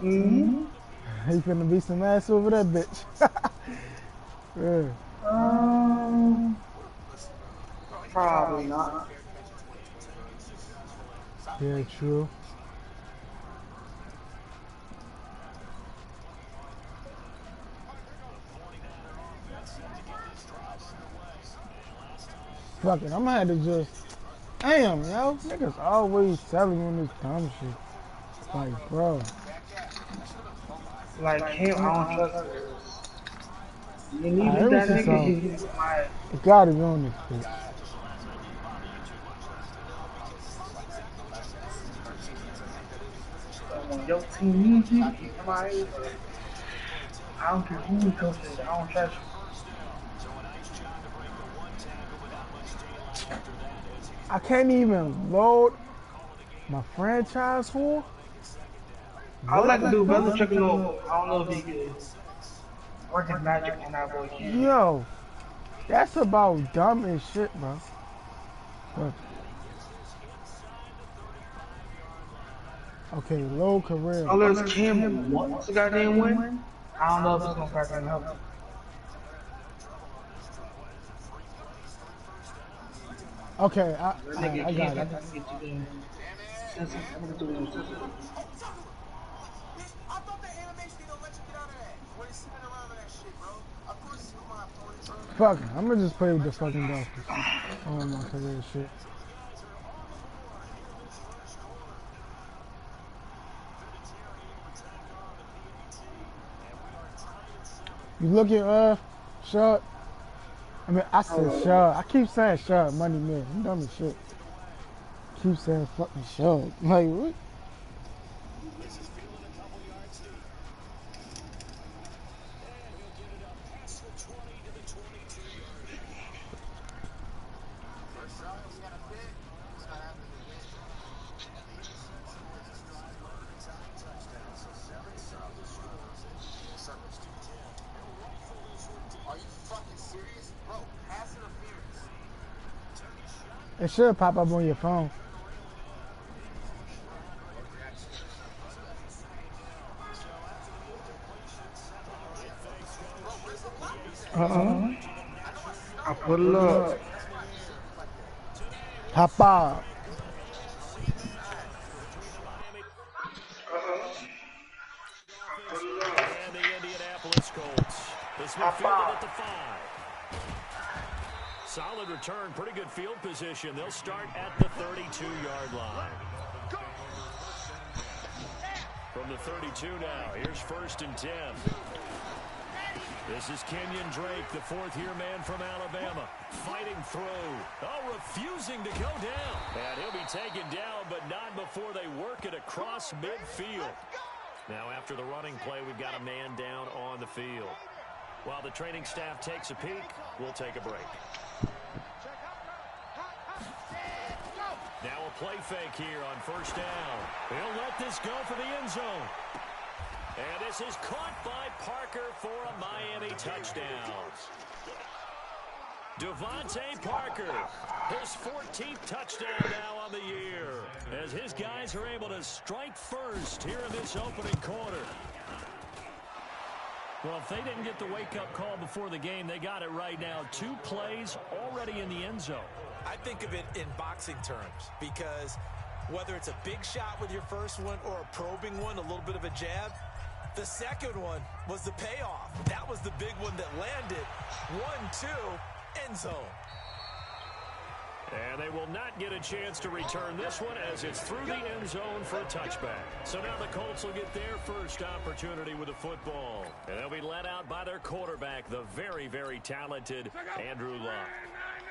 Mm-hmm. He finna be some ass over that bitch. Yeah. Probably not. Yeah, true. Fuck it, I'm gonna have to just. Damn, yo. Niggas always telling me this dumb shit. Like, bro. Like him, I don't trust her. You need Let me that see nigga, something. he's my. It gotta be on this bitch. When your team needs you, he's somebody. I don't care who he coaches. I don't trust you. I can't even load my franchise for. I would What like to the do fuck? Belichick and all. I don't know if he could work his magic on that boy Cam. Yo, that's about dumb as shit, bro. Fuck. Okay, low career. Unless Cam wants to goddamn win, I don't know if it's gonna goddamn help him. Okay, That nigga I got Cam it. has to get you in. I'm gonna do it in Cincinnati. Fuck it, I'm gonna just play with the fucking Dolphins. Oh my career shit. You look at Shut. I mean, I said Shut. I keep saying Shut. Money man. I'm dumb as shit. Keep saying fucking Shut. Like what? It should pop up on your phone. I put it up. Pop up. And the Indianapolis Colts. This one fielded at the 5. Solid return, pretty good field position. They'll start at the 32-yard line. From the 32 now, here's 1st and 10. This is Kenyon Drake, the 4th-year man from Alabama, fighting through. Oh, refusing to go down. And he'll be taken down, but not before they work it across midfield. Now, after the running play, we've got a man down on the field. While the training staff takes a peek, we'll take a break. Now a play fake here on 1st down. He'll let this go for the end zone. And this is caught by Parker for a Miami touchdown. Devontae Parker, his 14th touchdown now on the year, as his guys are able to strike first here in this opening quarter. Well, if they didn't get the wake-up call before the game, they got it right now. 2 plays already in the end zone. I think of it in boxing terms, because whether it's a big shot with your first one or a probing one, a little bit of a jab, the second one was the payoff. That was the big one that landed. 1-2, end zone. And they will not get a chance to return this one as it's through the end zone for a touchback. So now the Colts will get their first opportunity with the football. And they'll be led out by their quarterback, the very, very talented Andrew Luck.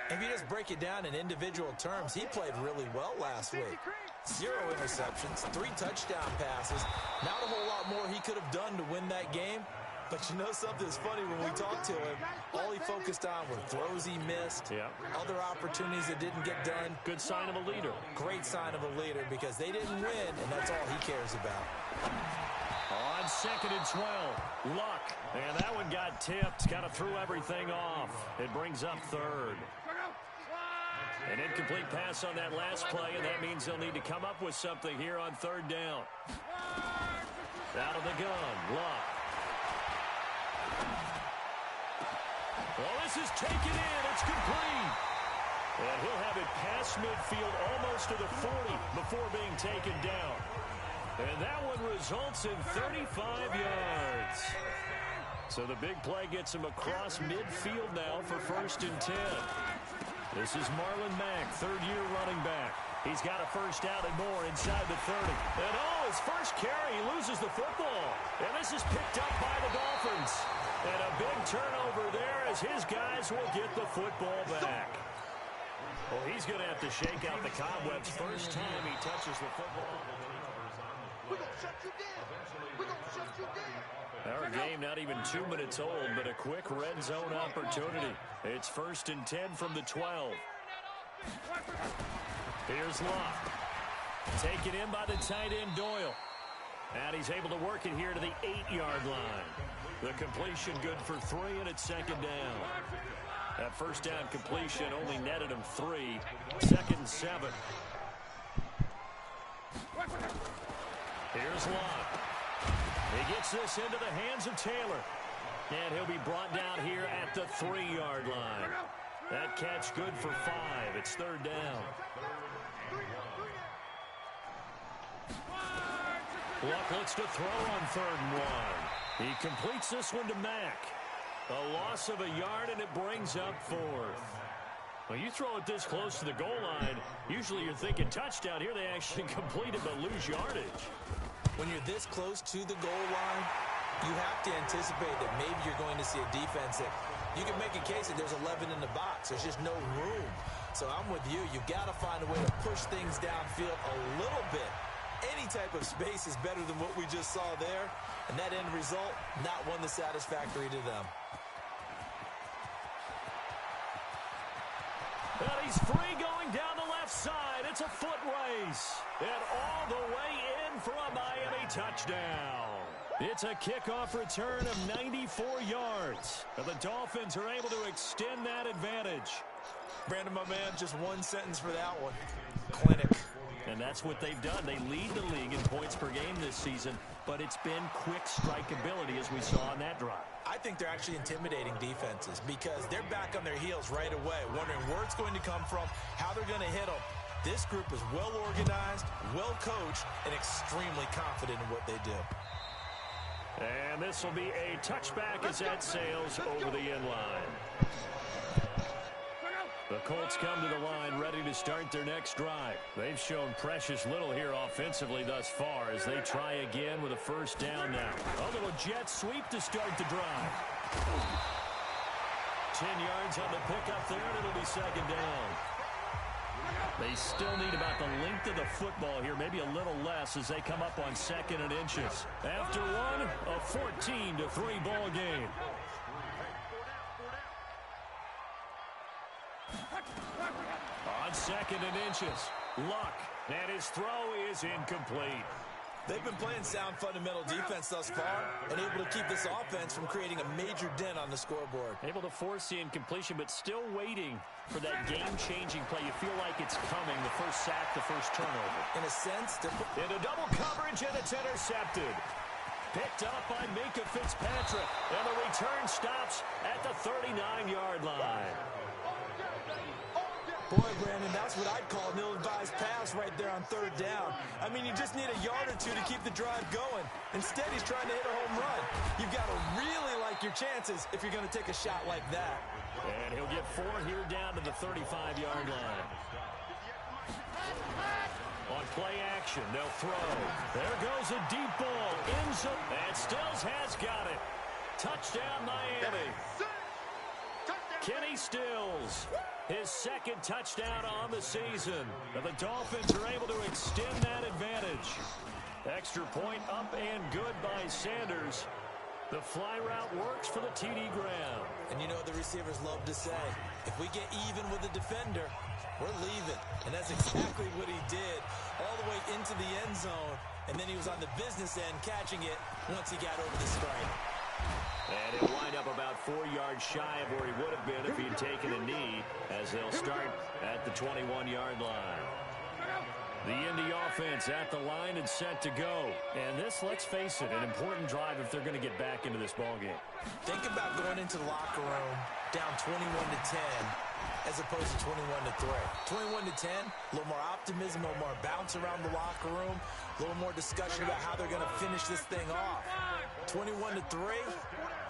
If you just break it down in individual terms, he played really well last week. 0 interceptions, 3 touchdown passes. Not a whole lot more he could have done to win that game. But you know something's funny, when we talked to him, all he focused on were throws he missed, other opportunities that didn't get done. Good sign of a leader. Great sign of a leader, because they didn't win, and that's all he cares about. On 2nd and 12, Luck. And that one got tipped, kind of threw everything off. It brings up 3rd. An incomplete pass on that last play, and that means they'll need to come up with something here on 3rd down. Out of the gun, Luck. Well, this is taken in. It's complete. And he'll have it past midfield almost to the 40 before being taken down. And that one results in 35 yards. So the big play gets him across midfield now for 1st and 10. This is Marlon Mack, third-year running back. He's got a first down and more inside the 30. And his first carry, he loses the football. And this is picked up by the Dolphins. And a big turnover there as his guys will get the football back. Well, he's going to have to shake out the cobwebs first time he touches the football. We're going to shut you down. We're going to shut you down. Our game not even 2 minutes old, but a quick red zone opportunity. It's 1st and 10 from the 12. Here's Locke. Taken in by the tight end Doyle. And he's able to work it here to the 8-yard line. The completion good for 3, and it's 2nd down. That first down completion only netted him 3. 2nd and 7. Here's Locke. He gets this into the hands of Taylor. And he'll be brought down here at the 3-yard line. That catch good for 5. It's 3rd down. Luck looks to throw on 3rd and 1. He completes this one to Mack. A loss of a yard, and it brings up 4th. Well, you throw it this close to the goal line, usually you're thinking touchdown. Here they actually complete it but lose yardage. When you're this close to the goal line, you have to anticipate that maybe you're going to see a defense that you can make a case that there's 11 in the box. There's just no room. So I'm with you. You've got to find a way to push things downfield a little bit. Any type of space is better than what we just saw there. And that end result, not one that's satisfactory to them. And he's free going down the left side. It's a foot race. And all the way in for a Miami touchdown. It's a kickoff return of 94 yards. And the Dolphins are able to extend that advantage. Brandon, my man, just one sentence for that one. Clinic. And that's what they've done. They lead the league in points per game this season, but it's been quick strikeability as we saw on that drive. I think they're actually intimidating defenses because they're back on their heels right away, wondering where it's going to come from, how they're going to hit them. This group is well organized, well coached, and extremely confident in what they do. And this will be a touchback as that sails over the end line. The Colts come to the line ready to start their next drive. They've shown precious little here offensively thus far as they try again with a first down now. A little jet sweep to start the drive. 10 yards on the pickup there, and it'll be 2nd down. They still need about the length of the football here, maybe a little less as they come up on 2nd and inches. After one, a 14-3 ball game. On 2nd and inches, Luck, and his throw is incomplete. They've been playing sound fundamental defense thus far and able to keep this offense from creating a major dent on the scoreboard. Able to force the incompletion, but still waiting for that game-changing play. You feel like it's coming, the first sack, the first turnover. In a sense, into double coverage, and it's intercepted. Picked up by Minkah Fitzpatrick, and the return stops at the 39-yard line. Boy, Brandon, that's what I'd call an ill-advised pass right there on 3rd down. I mean, you just need a yard or two to keep the drive going. Instead, he's trying to hit a home run. You've got to really like your chances if you're going to take a shot like that. And he'll get 4 here down to the 35-yard line. On play action, they'll throw. There goes a deep ball. End zone. And Stills has got it. Touchdown, Miami. Kenny Stills. His 2nd touchdown on the season. And the Dolphins are able to extend that advantage. Extra point up and good by Sanders. The fly route works for the TD Graham. And you know what the receivers love to say? If we get even with the defender, we're leaving. And that's exactly what he did all the way into the end zone. And then he was on the business end catching it once he got over the stripe. And he'll wind up about 4 yards shy of where he would have been if he had taken a knee as they'll start at the 21-yard line. The Indy offense at the line and set to go. And this, let's face it, an important drive if they're going to get back into this ballgame. Think about going into the locker room down 21-10 as opposed to 21-3. 21-10, a little more optimism, a little more bounce around the locker room, a little more discussion about how they're going to finish this thing off. 21-3,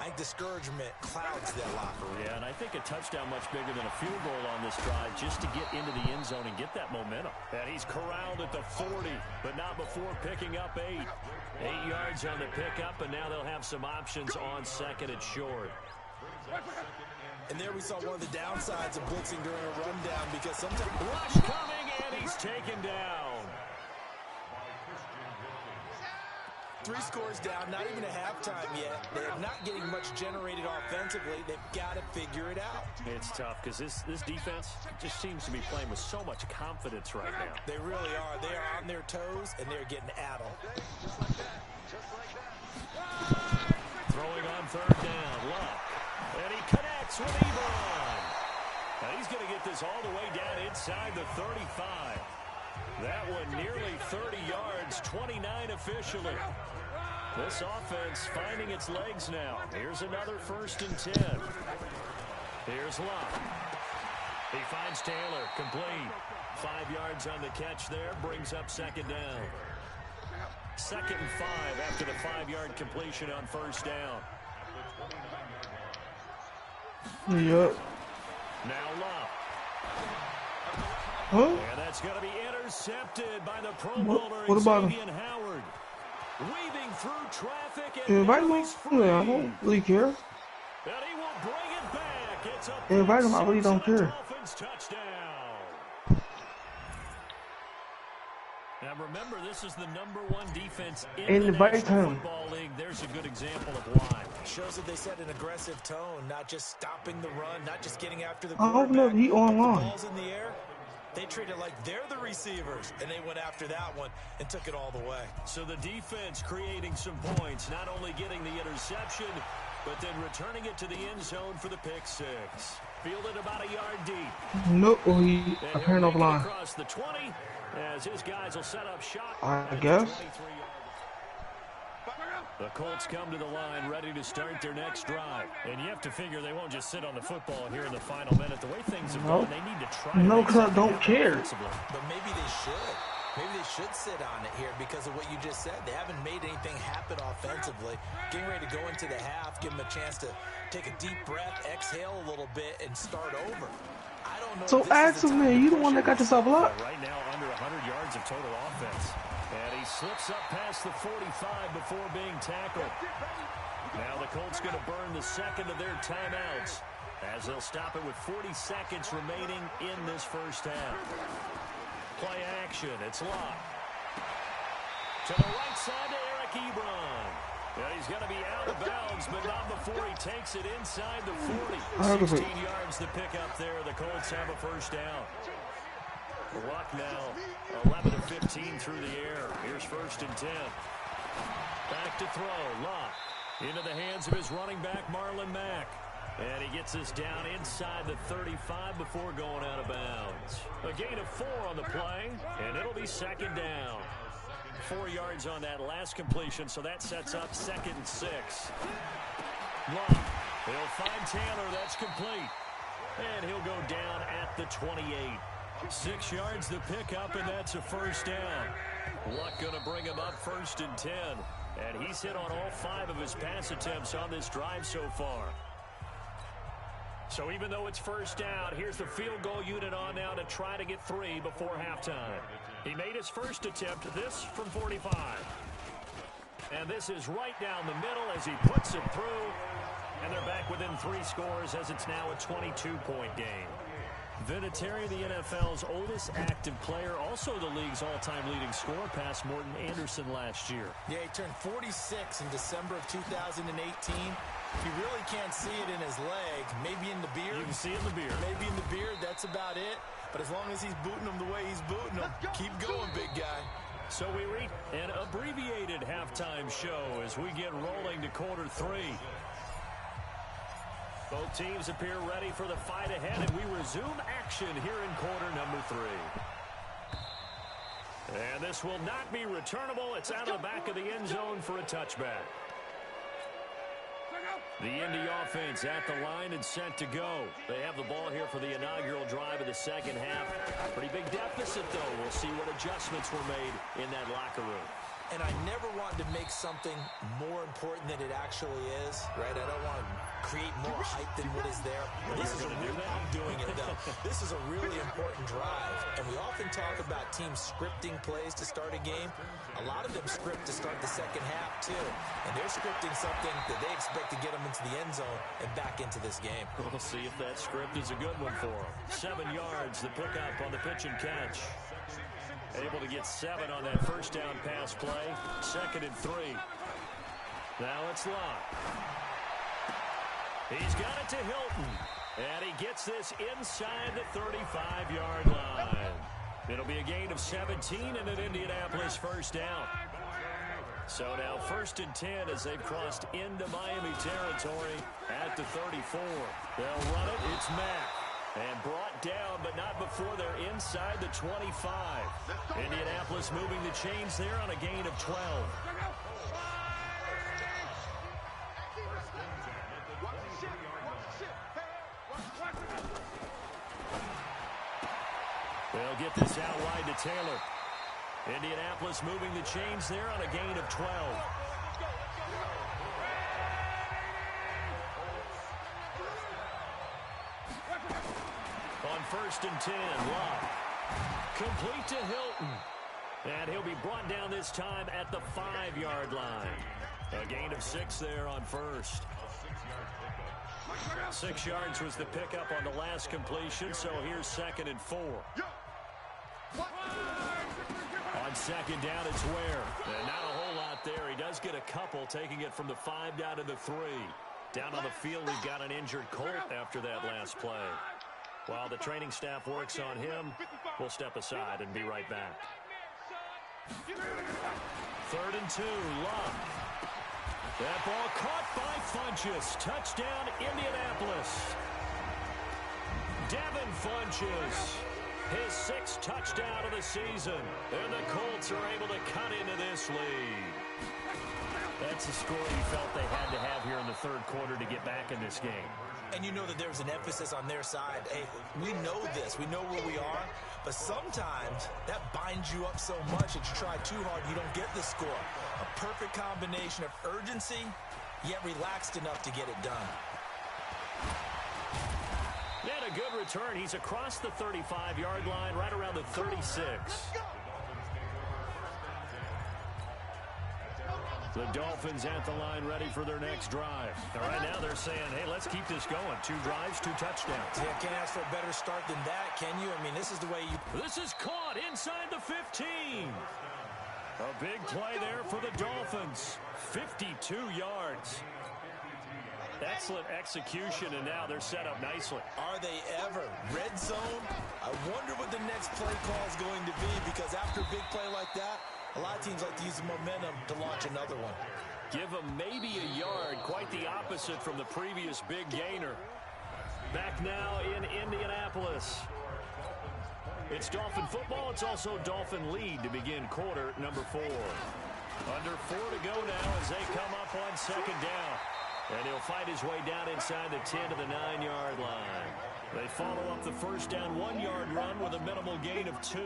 I think discouragement clouds that locker room. Yeah, and I think a touchdown much bigger than a field goal on this drive just to get into the end zone and get that momentum. And he's corralled at the 40, but not before picking up 8. 8 yards on the pickup, and now they'll have some options on second and short. And there we saw one of the downsides of blitzing during a rundown because sometimes... Rush coming, and he's taken down. 3 scores down, not even a halftime yet. They're not getting much generated offensively. They've got to figure it out. It's tough because this defense just seems to be playing with so much confidence right now. They really are. They are on their toes, and they're getting at them. Throwing on third down, Luck. And he connects with Ebron. And he's going to get this all the way down inside the 35. That one nearly 30 yards, 29 officially. This offense finding its legs now. Here's another 1st and 10. Here's Luck. He finds Taylor, complete. 5 yards on the catch there, brings up 2nd down. 2nd and 5 after the 5-yard completion on 1st down. Yep. Now Luck. Huh? And that's going to be intercepted by the Pro Bowler, What about him? Xavier Howard. Weaving through traffic, and Invite now him. he's free. I don't really care. And he will bring it back. It's a Invite him. I really don't care. Dolphins touchdown. Now remember, this is the #1 defense in the Invite National him. Football League. There's a good example of why. Shows that they set an aggressive tone, not just stopping the run, not just getting after the I hope not he If the online. ball's in the air, they treat it like they're the receivers, and they went after that one and took it all the way. So the defense creating some points, not only getting the interception, but then returning it to the end zone for the pick 6. Fielded about a yard deep. Nope. Well, he And he'll apparently make it offline. across the 20 as his guys will set up shop. I at the guess. 23-yard line. The Colts come to the line ready to start their next drive. And you have to figure they won't just sit on the football here in the final minute. The way things have gone, they need to try to No, make because I something don't happen care. offensively. But maybe they should. Maybe they should sit on it here because of what you just said. They haven't made anything happen offensively. Getting ready to go into the half, give them a chance to take a deep breath, exhale a little bit, and start over. I don't know. So if this is ask the him, time man. to You the push one that it. got yourself blocked. Right now, under 100 yards of total offense. And he slips up past the 45 before being tackled. Now the Colts going to burn the second of their timeouts as they'll stop it with 40 seconds remaining in this first half. Play action. It's Luck. To the right side to Eric Ebron. Yeah, he's going to be out of bounds, but not before he takes it inside the 40. 16 yards to pick up there. The Colts have a first down. Luck now 11 of 15 through the air. Here's 1st and 10. Back to throw. Luck into the hands of his running back, Marlon Mack. And he gets this down inside the 35 before going out of bounds. A gain of 4 on the play, and it'll be 2nd down. 4 yards on that last completion, so that sets up 2nd and 6. Luck. He'll find Taylor. That's complete. And he'll go down at the 28. 6 yards to pick up, and that's a first down. Luck going to bring him up 1st and 10. And he's hit on all 5 of his pass attempts on this drive so far. So even though it's first down, here's the field goal unit on now to try to get 3 before halftime. He made his first attempt, this from 45. And this is right down the middle as he puts it through. And they're back within 3 scores as it's now a 22-point game. Vinatieri, the NFL's oldest active player, also the league's all-time leading scorer, past Morton Anderson last year. Yeah, he turned 46 in December of 2018. You really can't see it in his leg. Maybe in the beard. You can see it in the beard. Maybe in the beard, that's about it. But as long as he's booting them the way he's booting them, keep going, big guy. So we reach an abbreviated halftime show as we get rolling to quarter 3. Both teams appear ready for the fight ahead, and we resume action here in quarter number 3. And this will not be returnable. It's out of the back of the end zone for a touchback. The Indy offense at the line and set to go. They have the ball here for the inaugural drive of the second half. Pretty big deficit, though. We'll see what adjustments were made in that locker room. And I never wanted to make something more important than it actually is, right? I don't want to create more hype than what is there. This is I'm doing it, though. This is a really important drive. And we often talk about teams scripting plays to start a game. A lot of them script to start the second half, too. And they're scripting something that they expect to get them into the end zone and back into this game. We'll see if that script is a good one for them. 7 yards, the pickup on the pitch and catch. Able to get 7 on that first down pass play. 2nd and 3. Now it's Locke. He's got it to Hilton. And he gets this inside the 35-yard line. It'll be a gain of 17 and an Indianapolis first down. So now 1st and 10 as they've crossed into Miami territory at the 34. They'll run it. It's Mack. And brought down, but not before they're inside the 25. Indianapolis moving the chains there on a gain of 12. They'll get this out wide to Taylor. Indianapolis moving the chains there on a gain of 12. On 1st and 10, Locke. Complete to Hilton. And he'll be brought down this time at the 5-yard line. A gain of 6 there on 1st. 6 yards was the pickup on the last completion, so here's 2nd and 4. On 2nd down, it's Ware. And not a whole lot there. He does get a couple, taking it from the 5 down to the 3. Down on the field, we've got an injured Colt after that last play. While the training staff works on him, we'll step aside and be right back. 3rd and 2, Locke. That ball caught by Funchess. Touchdown, Indianapolis. Devin Funchess, his 6th touchdown of the season. And the Colts are able to cut into this lead. That's a score you felt they had to have here in the 3rd quarter to get back in this game. And you know that there's an emphasis on their side. Hey, we know this. We know where we are. But sometimes that binds you up so much that you try too hard, you don't get the score. A perfect combination of urgency, yet relaxed enough to get it done. And a good return. He's across the 35-yard line, right around the 36. The Dolphins at the line ready for their next drive. And right now they're saying, hey, let's keep this going. 2 drives, 2 touchdowns. Yeah, can't ask for a better start than that, can you? I mean, this is the way you... This is caught inside the 15. A big play there for the Dolphins. 52 yards. Excellent execution, and now they're set up nicely. Are they ever? Red zone? I wonder what the next play call is going to be, because after a big play like that, a lot of teams like to use the momentum to launch another one. Give them maybe a yard, quite the opposite from the previous big gainer. Back now in Indianapolis. It's Dolphin football. It's also Dolphin lead to begin quarter number 4. Under 4 to go now as they come up on 2nd down. And he'll fight his way down inside the 10 to the 9-yard line. They follow up the first down 1-yard run with a minimal gain of 2.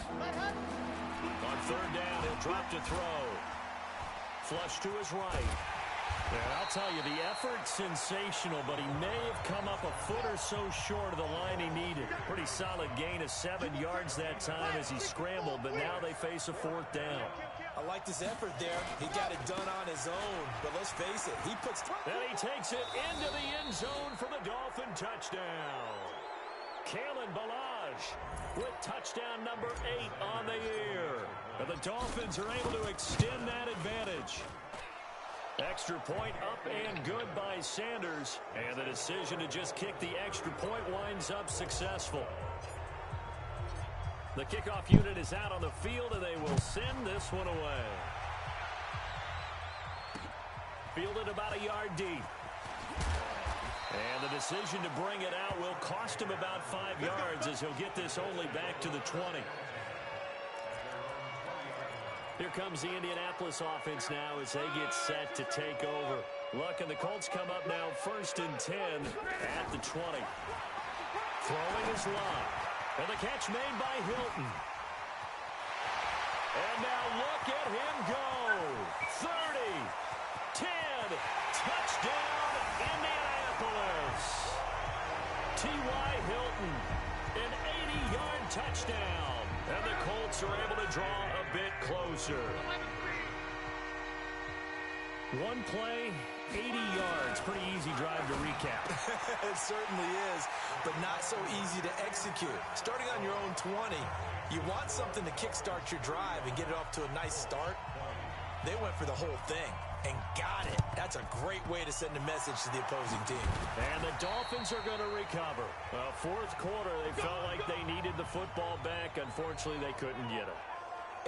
On 3rd down, he'll drop to throw. Flush to his right. And I'll tell you, the effort's sensational, but he may have come up a foot or so short of the line he needed. Pretty solid gain of 7 yards that time as he scrambled, but now they face a 4th down. I like this effort there. He got it done on his own, but let's face it, he puts... And he takes it into the end zone for the Dolphin touchdown. Kalen Ballage with touchdown number 8 on the year. And the Dolphins are able to extend that advantage. Extra point up and good by Sanders. And the decision to just kick the extra point winds up successful. The kickoff unit is out on the field, and they will send this one away. Fielded about a yard deep. And the decision to bring it out will cost him about 5 yards as he'll get this only back to the 20. Here comes the Indianapolis offense now as they get set to take over. Luck and the Colts come up now 1st and 10 at the 20. Throwing is Luck. And the catch made by Hilton. And now look at him go. 30, 10, touchdown Indianapolis. T.Y. Hilton, an 80-yard touchdown. And the Colts are able to draw a bit closer. One play, 80 yards. Pretty easy drive to recap. It certainly is, but not so easy to execute. Starting on your own 20, you want something to kickstart your drive and get it off to a nice start. They went for the whole thing and got it. That's a great way to send a message to the opposing team. And the Dolphins are going to recover. Fourth quarter, they felt like they needed the football back. Unfortunately, they couldn't get it.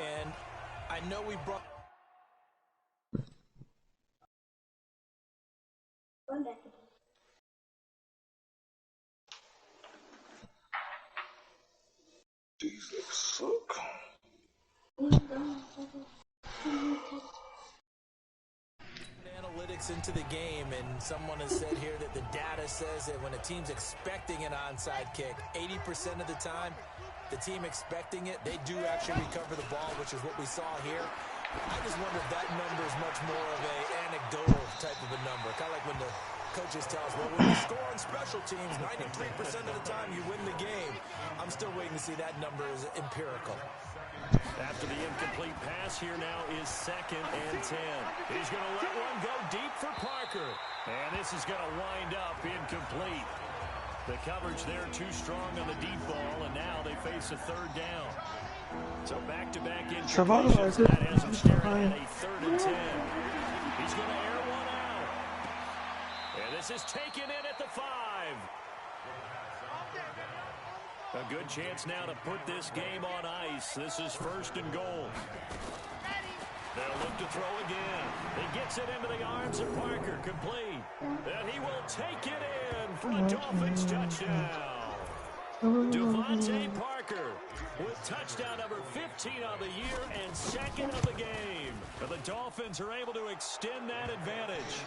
And I know we brought... These niggas suck. Analytics into the game, and someone has said here that the data says that when a team's expecting an onside kick, 80% of the time, the team expecting it, they do actually recover the ball, which is what we saw here. I just wonder if that number is much more of an anecdotal type of a number, kind of like when the coaches tell us, well, when you score on special teams, 93% of the time you win the game. I'm still waiting to see that number is empirical. After the incomplete pass, here now is 2nd and 10. He's going to let one go deep for Parker. And this is going to wind up incomplete. The coverage there too strong on the deep ball, and now they face a 3rd down. So back-to-back incompletions. That has him staring at a 3rd and 10. He's going to air one out. And this is taken in at the 5. A good chance now to put this game on ice. This is 1st and goal. They'll look to throw again. He gets it into the arms of Parker. Complete. And he will take it in for a Dolphins touchdown. Devontae Parker with touchdown number 15 of the year and 2nd of the game. And the Dolphins are able to extend that advantage.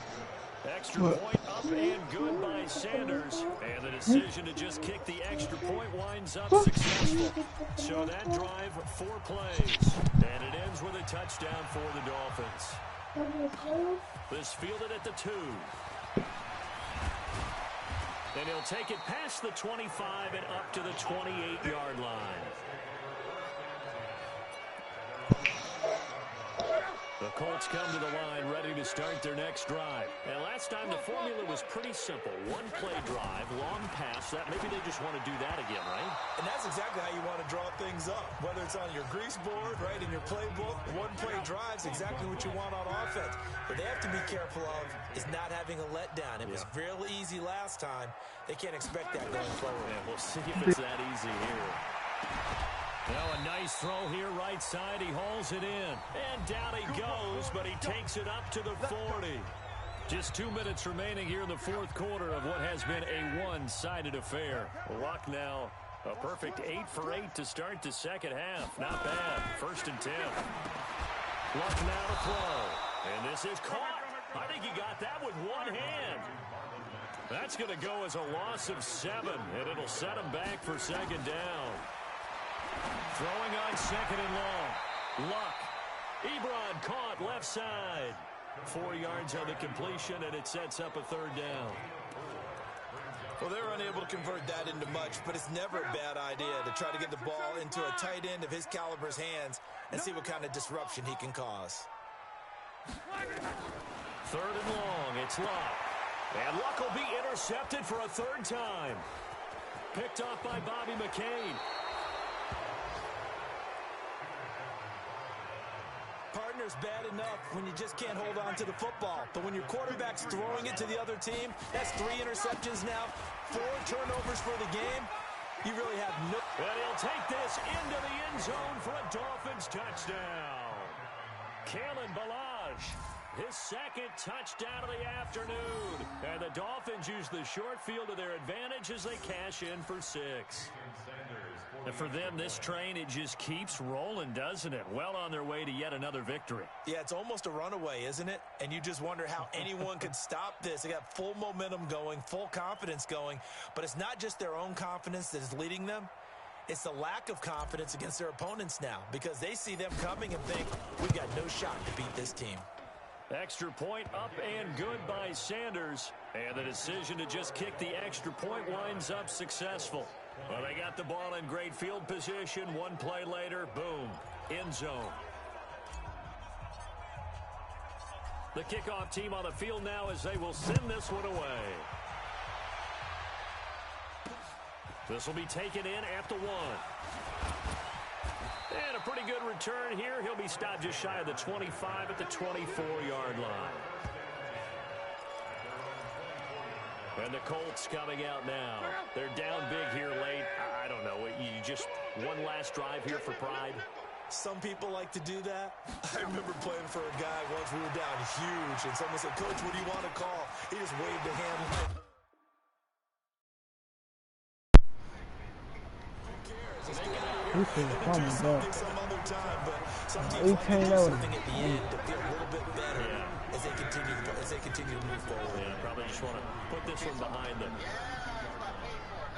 Extra point up and good by Sanders. And the decision to just kick the extra point winds up successful. So that drive, 4 plays. And it ends with a touchdown for the Dolphins. This fielded at the 2. And he'll take it past the 25 and up to the 28-yard line. The Colts come to the line ready to start their next drive. And last time the formula was pretty simple. 1-play drive, long pass. That maybe they just want to do that again, right? And that's exactly how you want to draw things up. Whether it's on your grease board, right, in your playbook, 1-play drive's exactly what you want on offense. But they have to be careful of is not having a letdown. It was real easy last time. They can't expect that going forward. And we'll see if it's that easy here. Now a nice throw here right side. He hauls it in. And down he goes, but he takes it up to the 40. Just 2 minutes remaining here in the fourth quarter of what has been a one-sided affair. Luck now a perfect 8 for 8 to start the second half. Not bad. 1st and 10. Luck now to throw. And this is caught. I think he got that with one hand. That's going to go as a loss of 7, and it'll set him back for 2nd down. Throwing on 2nd and long. Luck. Ebron caught left side. 4 yards on the completion, and it sets up a 3rd down. Well, they're unable to convert that into much, but it's never a bad idea to try to get the ball into a tight end of his caliber's hands and see what kind of disruption he can cause. 3rd and long. It's Luck. And Luck will be intercepted for a 3rd time. Picked off by Bobby McCain. Partner's bad enough when you just can't hold on to the football. But when your quarterback's throwing it to the other team, that's 3 interceptions now, 4 turnovers for the game. You really have no... And he'll take this into the end zone for a Dolphins touchdown. Kalen Ballage. His second touchdown of the afternoon. And the Dolphins use the short field to their advantage as they cash in for 6. And for them, this train, it just keeps rolling, doesn't it? Well on their way to yet another victory. Yeah, it's almost a runaway, isn't it? And you just wonder how anyone could stop this. They got full momentum going, full confidence going. But it's not just their own confidence that is leading them. It's the lack of confidence against their opponents now, because they see them coming and think, we've got no shot to beat this team. Extra point up and good by Sanders. And the decision to just kick the extra point winds up successful. Well, they got the ball in great field position. One play later, boom, end zone. The kickoff team on the field now as they will send this one away. This will be taken in at the 1. And a pretty good return here. He'll be stopped just shy of the 25 at the 24-yard line. And the Colts coming out now. They're down big here late. I don't know. You just one last drive here for pride. Some people like to do that. I remember playing for a guy once. We were down huge, and someone said, Coach, what do you want to call? He just waved a hand like, This is coming back. some other time, but some teams like to do something at the end to feel a little bit better as they continue to move forward. Yeah, probably just want to put this one behind them.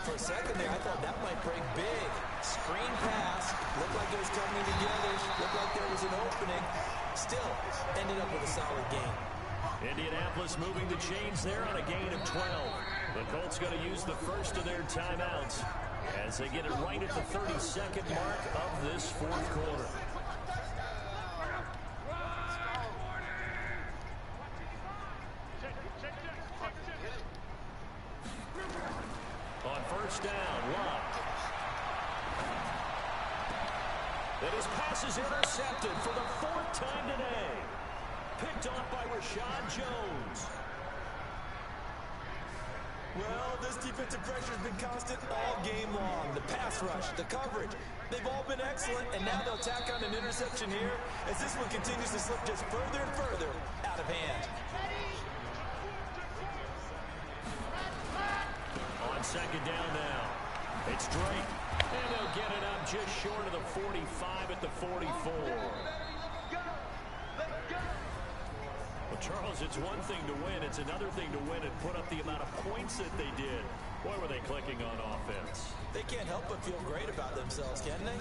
For a second there, I thought that might break big. Screen pass, looked like it was coming together, looked like there was an opening. Still, ended up with a solid game. Indianapolis moving the chains there on a gain of 12. The Colts going to use the first of their timeouts as they get it right at the 32nd mark of this fourth quarter. On first down, Love. And his pass is intercepted for the 4th time today. Picked off by Rashad Jones. Well, this defensive pressure has been constant all game long. The pass rush, the coverage, they've all been excellent, and now they'll tack on an interception here as this one continues to slip just further and further out of hand. On second down now, it's Drake, and they'll get it up just short of the 45 at the 44. Well, Charles, it's one thing to win. It's another thing to win and put up the amount of points that they did. Boy, were they clicking on offense. They can't help but feel great about themselves, can they?